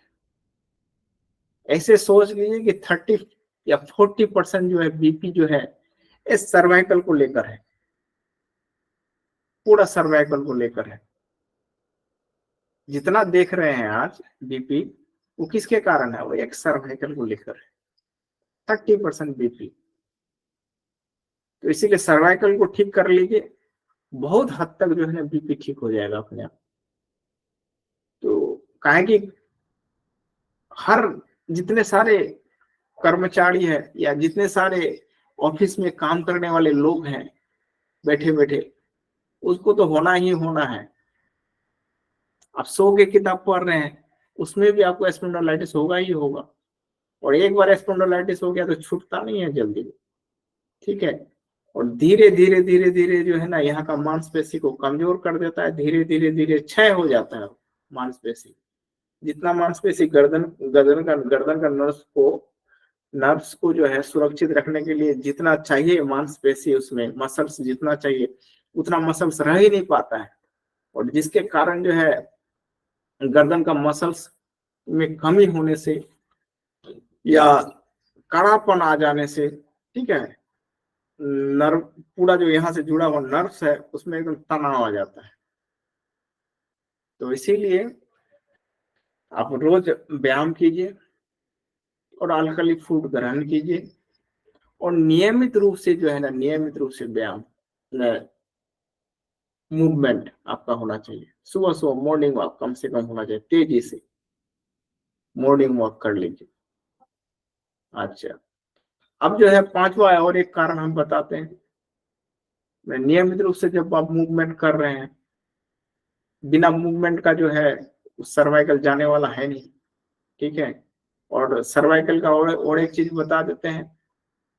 ऐसे सोच लीजिए कि 30 या 40% जो है बीपी जो है इस सर्वाइकल को लेकर है, पूरा सर्वाइकल को लेकर है। जितना देख रहे हैं आज बीपी, वो किसके कारण है? वो एक सर्वाइकल को लेकर है, 30% बीपी। तो इसीलिए सर्वाइकल को ठीक कर लीजिए, बहुत हद तक जो है ना बीपी ठीक हो जाएगा अपने आप। तो कहे कि हर जितने सारे कर्मचारी है या जितने सारे ऑफिस में काम करने वाले लोग हैं बैठे बैठे, उसको तो होना ही होना है। आप 100 की किताब पढ़ रहे हैं, उसमें भी आपको स्पॉन्डिलाइटिस होगा ही होगा। और एक बार स्पॉन्डिलाइटिस हो गया तो छूटता नहीं है जल्दी, ठीक है। और धीरे धीरे धीरे धीरे जो है ना, यहाँ का मांसपेशी को कमजोर कर देता है, धीरे धीरे धीरे क्षय हो जाता है मांसपेशी। जितना मांसपेशी गर्दन का नर्व्स को जो है सुरक्षित रखने के लिए जितना चाहिए मांसपेशी, उसमें मसल्स जितना चाहिए उतना मसल्स रह ही नहीं पाता है। और जिसके कारण जो है गर्दन का मसल्स में कमी होने से या कड़ापन आ जाने से, ठीक है, नर्व पूरा जो यहाँ से जुड़ा हुआ नर्व्स है उसमें एकदम तनाव आ जाता है। तो इसीलिए आप रोज व्यायाम कीजिए और अल्कली फूड ग्रहण कीजिए और नियमित रूप से जो है ना, नियमित रूप से व्यायाम मूवमेंट आपका होना चाहिए। सुबह सुबह मॉर्निंग वॉक कम से कम होना चाहिए, तेजी से मॉर्निंग वॉक कर लीजिए। अच्छा, अब जो है पांचवा और एक कारण हम बताते हैं। नियमित रूप से जब आप मूवमेंट कर रहे हैं, बिना मूवमेंट का जो है सर्वाइकल जाने वाला है नहीं, ठीक है। और सर्वाइकल का और एक चीज बता देते हैं,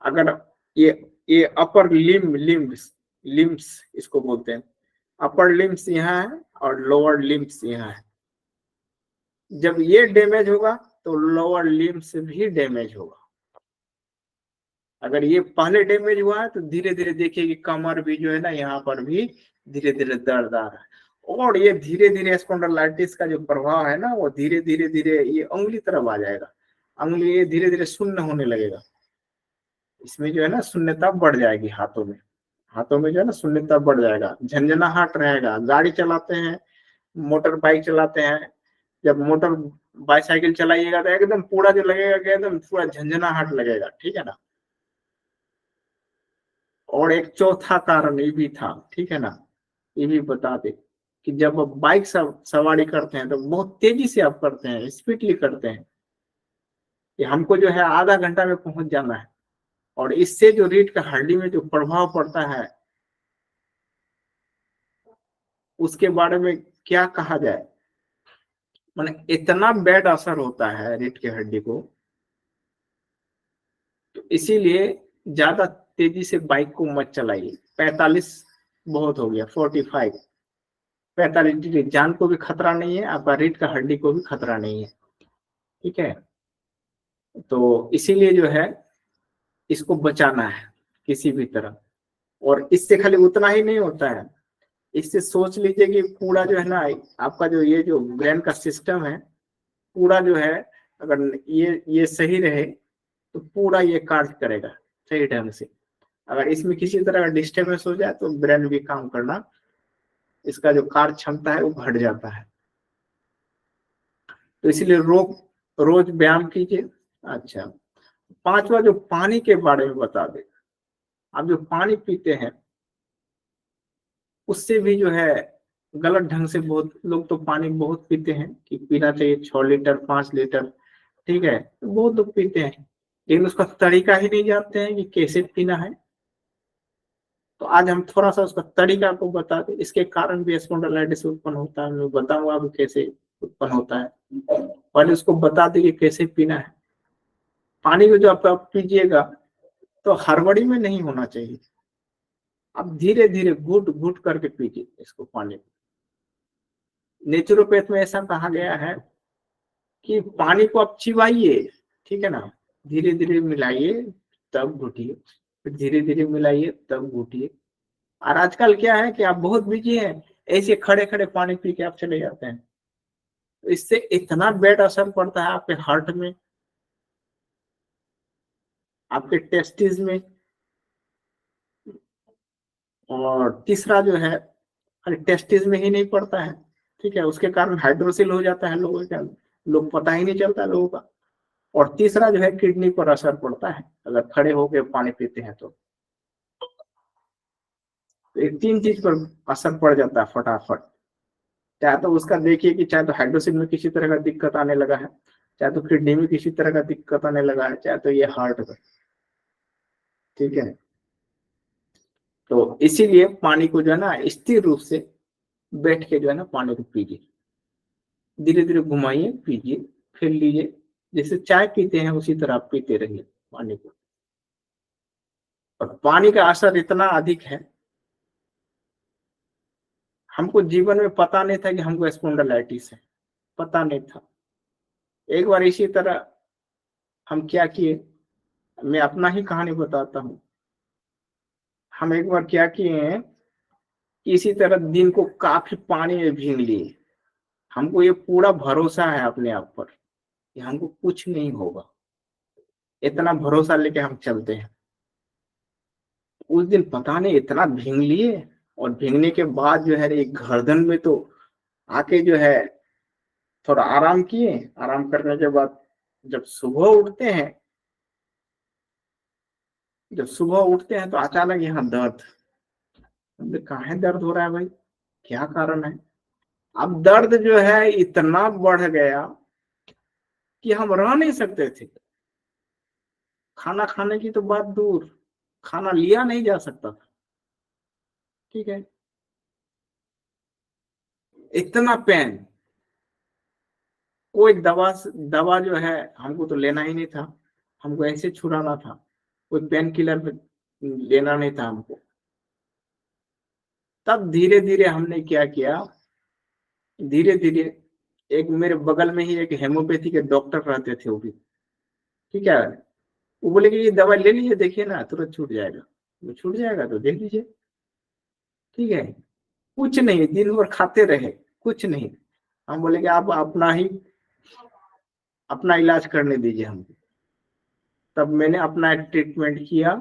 अगर ये अपर लिम्स इसको बोलते हैं, अपर लिम्स यहाँ है और लोअर लिम्स यहाँ है। जब ये डैमेज होगा तो लोअर लिम्स भी डैमेज होगा। अगर ये पहले डैमेज हुआ है तो धीरे धीरे देखिए कि कमर भी जो है ना, यहाँ पर भी धीरे धीरे दर्द आ रहा है। और ये धीरे धीरे स्पॉन्डिलाइटिस का जो प्रभाव है ना, वो धीरे धीरे धीरे ये अंगुली तरफ आ जाएगा। अंगुली ये धीरे धीरे शून्य होने लगेगा। इसमें जो है ना शून्यता बढ़ जाएगी, हाथों में जो है ना शून्यता बढ़ जाएगा, झंझनाहट रहेगा। गाड़ी चलाते हैं, मोटर बाइक चलाते हैं, जब मोटर बाइसाइकिल चलाइएगा तो एकदम पूरा जो लगेगा कि एकदम पूरा झंझनाहट लगेगा, ठीक है ना। और एक चौथा कारण ये भी था, ठीक है ना, ये भी बता दे कि जब आप बाइक सवारी करते हैं तो बहुत तेजी से आप करते हैं, स्पीडली करते हैं। कि हमको जो है आधा घंटा में पहुंच जाना है, और इससे जो रीढ़ का हड्डी में जो प्रभाव पड़ता है उसके बारे में क्या कहा जाए। माने इतना बैड असर होता है रीढ़ की हड्डी को, तो इसीलिए ज्यादा तेजी से बाइक को मत चलाइए। 45 बहुत हो गया, 45 45 डिग्री, जान को भी खतरा नहीं है, आपका रीढ़ का हड्डी को भी खतरा नहीं है, ठीक है। तो इसीलिए जो है इसको बचाना है किसी भी तरह। और इससे खाली उतना ही नहीं होता है, इससे सोच लीजिए कि पूरा जो है ना आपका जो ये जो ब्रेन का सिस्टम है पूरा जो है, अगर ये सही रहे तो पूरा ये कार्य करेगा सही ढंग से। अगर इसमें किसी तरह का डिस्टर्बेंस हो जाए तो ब्रेन भी काम करना, इसका जो कार्य क्षमता है वो घट जाता है। तो इसलिए रोज व्यायाम कीजिए। अच्छा, पांचवा जो पानी के बारे में बता दे। आप जो पानी पीते हैं उससे भी जो है गलत ढंग से, बहुत लोग तो पानी बहुत पीते हैं कि पीना चाहिए 6 लीटर 5 लीटर, ठीक है, तो बहुत लोग पीते हैं, लेकिन उसका तरीका ही नहीं जानते हैं कि कैसे पीना है। तो आज हम थोड़ा सा उसका तरीका आपको बता दें। इसके कारण भी स्पॉन्डिलाइटिस उत्पन्न होता है, मैं बताऊंगा आपको कैसे उत्पन्न होता है। पहले उसको बता दें कि कैसे पीना है। पानी को जो आप पीजिएगा तो हड़बड़ी में नहीं होना चाहिए, आप धीरे धीरे घुट घुट करके पीजिए इसको पानी को। नेचुरोपैथ में ऐसा कहा गया है कि पानी को आप चिबाइए, ठीक है ना, धीरे धीरे मिलाइए तब घुटिए, फिर धीरे धीरे मिलाइए तब घुटिए। और आजकल क्या है कि आप बहुत बिजी हैं, ऐसे खड़े खड़े पानी पी के आप चले जाते हैं, तो इससे इतना बैड असर पड़ता है आपके हार्ट में, आपके टेस्टिस में। और तीसरा जो है, खाली टेस्टिस में ही नहीं पड़ता है, ठीक है, उसके कारण हाइड्रोसिल हो जाता है लोगों का, लोग पता ही नहीं चलता लोगों का। और तीसरा जो है किडनी पर असर पड़ता है अगर खड़े होकर पानी पीते हैं तो ये 3 चीज पर असर पड़ जाता है फटाफट। चाहे तो उसका देखिए कि चाहे तो हाइड्रोसिल में किसी तरह का दिक्कत आने लगा है, चाहे तो किडनी में किसी तरह का दिक्कत आने लगा है, चाहे तो ये हार्ट का, ठीक है। तो इसीलिए पानी को जो है ना स्थिर रूप से बैठ के जो है ना पानी को पीजिए, धीरे धीरे घुमाइए, पीजिए, फिर लीजिए, जैसे चाय पीते हैं उसी तरह आप पीते रहिए पानी को। और पानी का असर इतना अधिक है, हमको जीवन में पता नहीं था कि हमको स्पॉन्डिलाइटिस है, पता नहीं था। एक बार इसी तरह हम क्या किए, मैं अपना ही कहानी बताता हूँ। हम एक बार क्या किए हैं, इसी तरह दिन को काफी पानी में भीग लिए। हमको ये पूरा भरोसा है अपने आप पर कि हमको कुछ नहीं होगा, इतना भरोसा लेके हम चलते हैं। उस दिन पता नहीं इतना भीग लिए, और भीगने के बाद जो है एक गर्दन में तो आके जो है थोड़ा आराम किए। आराम करने के बाद जब सुबह उठते हैं, तो अचानक यहाँ दर्द। कहाँ है दर्द हो रहा है भाई, क्या कारण है। अब दर्द जो है इतना बढ़ गया कि हम रह नहीं सकते थे। खाना खाने की तो बात दूर, खाना लिया नहीं जा सकता था, ठीक है। इतना पेन, कोई दवा जो है हमको तो लेना ही नहीं था, हमको ऐसे छुड़ाना था, कोई पेन किलर लेना नहीं था हमको। तब धीरे धीरे हमने क्या किया, धीरे धीरे एक मेरे बगल में ही एक हेमोपैथी के डॉक्टर रहते थे वो भी, ठीक है। वो बोले कि ये दवाई ले लीजिए, देखिए ना तुरंत छूट जाएगा। वो छूट जाएगा तो देख लीजिए, ठीक है। कुछ नहीं, दिन भर खाते रहे, कुछ नहीं। हम बोले कि आप अपना इलाज करने दीजिए हमको। तब मैंने अपना एक ट्रीटमेंट किया,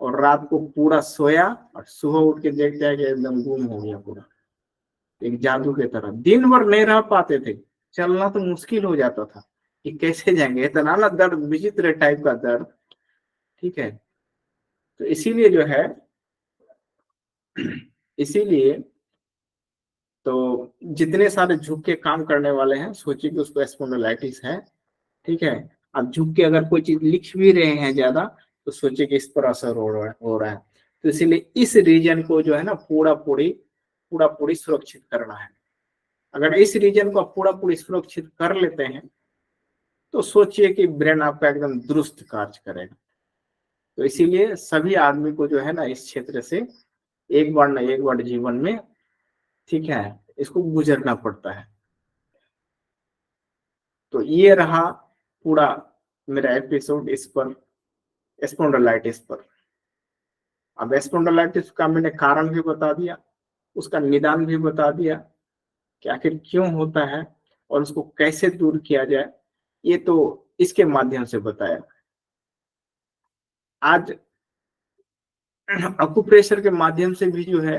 और रात को पूरा सोया, और सुबह उठ के देखते हैं कि एकदम गुम हो गया पूरा, एक जादू की तरह। दिन भर नहीं रह पाते थे, चलना तो मुश्किल हो जाता था कि कैसे जाएंगे, इतना ना दर्द, विचित्र टाइप का दर्द, ठीक है। तो इसीलिए जो है इसीलिए तो जितने सारे झुक के काम करने वाले हैं, सोचिए कि उसको स्पॉन्डिलाइटिस है, ठीक है। अब झुक के अगर कोई चीज लिख भी रहे हैं ज्यादा, तो सोचिए कि इस पर असर हो रहा है। तो इसीलिए इस रीजन को जो है ना पूरा पूरी सुरक्षित करना है। अगर इस रीजन को आप पूरा पूरी सुरक्षित कर लेते हैं, तो सोचिए कि ब्रेन आपका एकदम दुरुस्त कार्य करेगा। तो इसीलिए सभी आदमी को जो है ना इस क्षेत्र से एक बार ना एक बार जीवन में, ठीक है, इसको गुजरना पड़ता है। तो ये रहा पूरा मेरा एपिसोड इस पर, स्पॉन्डिलाइटिस पर। अब स्पॉन्डिलाइटिस का मैंने कारण भी बता दिया, उसका निदान भी बता दिया कि आखिर क्यों होता है और उसको कैसे दूर किया जाए, ये तो इसके माध्यम से बताया। आज अकुप्रेशर के माध्यम से भी जो है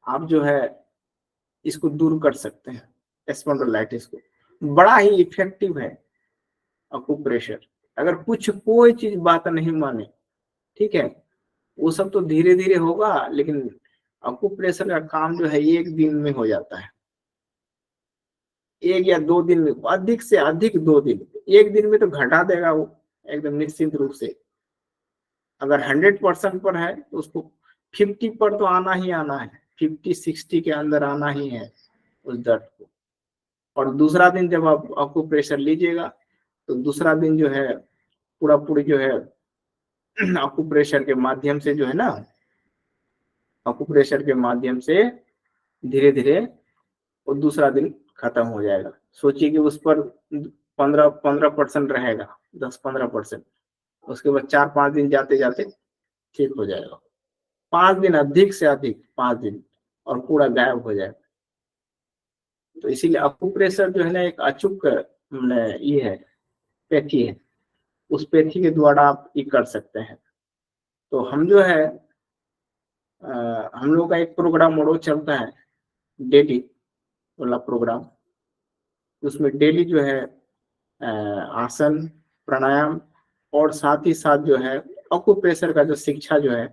आप जो है इसको दूर कर सकते हैं, स्पॉन्डिलाइटिस को। बड़ा ही इफेक्टिव है अकुप्रेशर। अगर कुछ कोई चीज बात नहीं माने, ठीक है, वो सब तो धीरे धीरे होगा, लेकिन अकुप्रेशर का काम जो है एक दिन में हो जाता है, 1 या 2 दिन में, अधिक से अधिक 2 दिन। 1 दिन में तो घटा देगा वो एकदम निश्चित रूप से। अगर 100% पर है तो उसको 50 पर तो आना ही आना है, 50-60 के अंदर आना ही है उस दर्द को। और दूसरा दिन जब आप अकुप्रेशर लीजिएगा, तो दूसरा दिन जो है पूरा पूरी जो है अकुप्रेशर के माध्यम से जो है ना, अकुप्रेशर के माध्यम से धीरे धीरे वो दूसरा दिन खत्म हो जाएगा। सोचिए कि उस पर 15% रहेगा, 10-15%। उसके बाद 4-5 दिन जाते जाते ठीक हो जाएगा, 5 दिन, अधिक से अधिक 5 दिन, और पूरा गायब हो जाएगा। तो इसीलिए अकुप्रेशर जो है ना एक अचूक ये है, पैथी है। उस पैथी के द्वारा आप ये कर सकते हैं। तो हम जो है हम लोग का एक प्रोग्राम रोज चलता है, डेली वाला प्रोग्राम। उसमें डेली जो है आसन, प्राणायाम, और साथ ही साथ जो है अकुप्रेशर का जो शिक्षा जो है,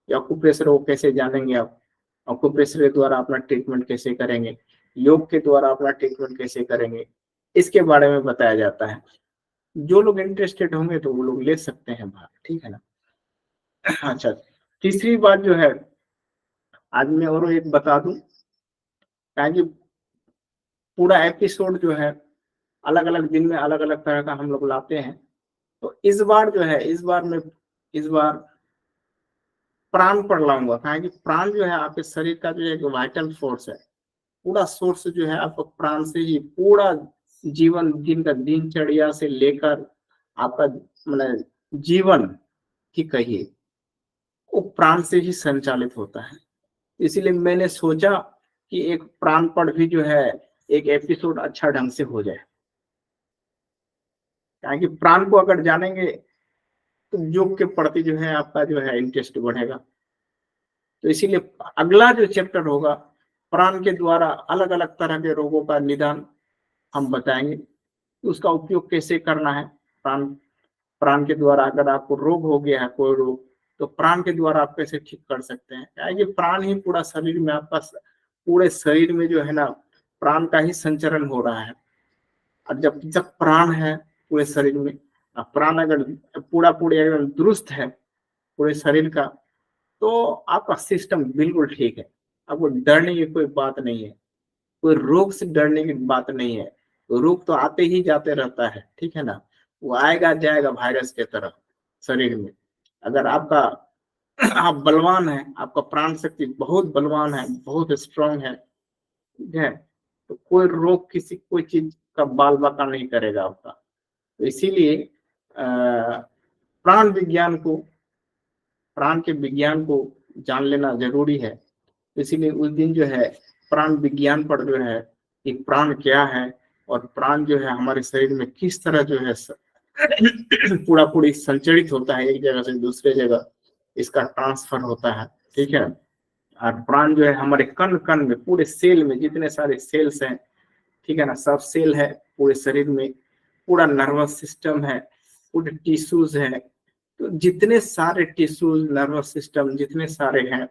अकुप्रेशर वो कैसे जानेंगे आप, अकुप्रेशर के द्वारा अपना ट्रीटमेंट कैसे करेंगे, योग के द्वारा अपना ट्रीटमेंट कैसे करेंगे, इसके बारे में बताया जाता है। जो लोग इंटरेस्टेड होंगे तो वो लोग ले सकते हैं भाग, ठीक है ना। अच्छा, तीसरी बात जो है आज मैं और एक बता दूं, ताकि पूरा एपिसोड जो है अलग अलग दिन में अलग अलग तरह का हम लोग लाते हैं। तो इस बार जो है इस बार प्राण पर लाऊंगा, कहा कि प्राण जो है आपके शरीर का जो एक वाइटल फोर्स है, पूरा सोर्स जो है आपका प्राण से ही पूरा जीवन, दिन का दिनचर्या से लेकर आपका मतलब जीवन की कहिए वो प्राण से ही संचालित होता है। इसीलिए मैंने सोचा कि एक प्राण पर भी जो है एक एपिसोड अच्छा ढंग से हो जाए, ताकि प्राण को अगर जानेंगे तो योग के प्रति जो है आपका जो है इंटरेस्ट बढ़ेगा। तो इसीलिए अगला जो चैप्टर होगा प्राण के द्वारा अलग अलग तरह के रोगों का निदान हम बताएंगे, उसका उपयोग कैसे करना है। प्राण प्राण के द्वारा अगर आपको रोग हो गया है कोई रोग, तो प्राण के द्वारा आप कैसे ठीक कर सकते हैं, क्योंकि प्राण ही पूरा शरीर में आपका पूरे शरीर में जो है ना प्राण का ही संचरण हो रहा है। और जब जब प्राण है पूरे शरीर में, प्राण अगर पूरे एकदम दुरुस्त है पूरे शरीर का, तो आपका सिस्टम बिल्कुल ठीक है। आपको डरने की कोई बात नहीं है, कोई रोग से डरने की बात नहीं है। रोग तो आते ही जाते रहता है, ठीक है ना, वो आएगा जाएगा वायरस के तरह शरीर में। अगर आपका आप बलवान है, आपका प्राण शक्ति बहुत बलवान है, बहुत स्ट्रांग है, ठीक है, तो कोई रोग कोई चीज का बाल बाका नहीं करेगा आपका। तो इसीलिए प्राण विज्ञान को, प्राण के विज्ञान को जान लेना जरूरी है। इसीलिए उस दिन जो है प्राण विज्ञान पर जो है कि प्राण क्या है और प्राण जो है हमारे शरीर में किस तरह जो है पूरा पूरी संचरित होता है, एक जगह से दूसरे जगह इसका ट्रांसफर होता है, ठीक है। और प्राण जो है हमारे कण कण में, पूरे सेल में जितने सारे सेल्स हैं, ठीक है ना, सब सेल है पूरे शरीर में, पूरा नर्वस सिस्टम है, पूरे टिश्यूज है। तो जितने सारे टिश्यूज, नर्वस सिस्टम जितने सारे हैं,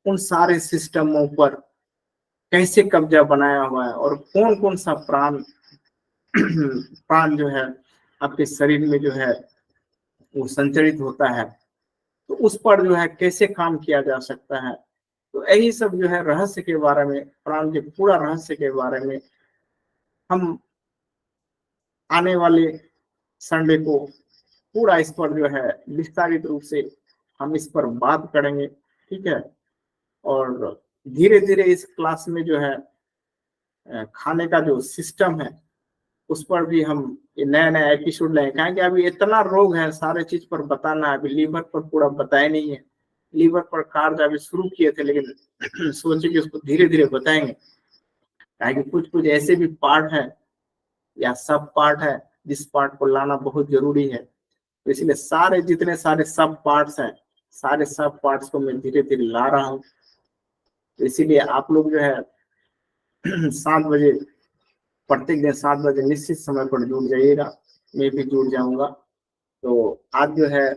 उन सारे सिस्टमों पर कैसे कब्जा बनाया हुआ है और कौन कौन सा प्राण प्राण जो है आपके शरीर में जो है वो संचरित होता है, तो उस पर जो है कैसे काम किया जा सकता है। तो यही सब जो है रहस्य के बारे में, प्राण के पूरा रहस्य के बारे में हम आने वाले संडे को पूरा इस पर जो है विस्तारित रूप से हम इस पर बात करेंगे, ठीक है। और धीरे धीरे इस क्लास में जो है खाने का जो सिस्टम है उस पर भी हम नया नया एपिसोड लाएंगे, क्योंकि अभी इतना रोग है, सारे चीज पर बताना है। अभी लीवर पर पूरा बताया नहीं है, लीवर पर कार्य अभी शुरू किए थे, लेकिन सोचे कि उसको धीरे धीरे बताएंगे, क्योंकि कुछ कुछ ऐसे भी पार्ट है या सब पार्ट है जिस पार्ट को लाना बहुत जरूरी है। तो इसलिए सारे जितने सारे सब पार्ट्स हैं, सारे सब पार्ट्स को मैं धीरे धीरे ला रहा हूँ। तो इसीलिए आप लोग जो है 7 बजे, प्रत्येक दिन 7 बजे निश्चित समय पर जुड़ जाइएगा, मैं भी जुड़ जाऊंगा। तो आज जो है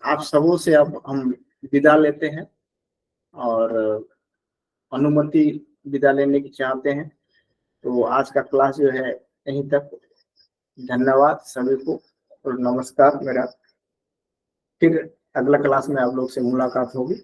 आप सबों से अब हम विदा लेते हैं और अनुमति विदा लेने की चाहते हैं। तो आज का क्लास जो है यहीं तक। धन्यवाद सभी को और नमस्कार। मेरा फिर अगला क्लास में आप लोग से मुलाकात होगी।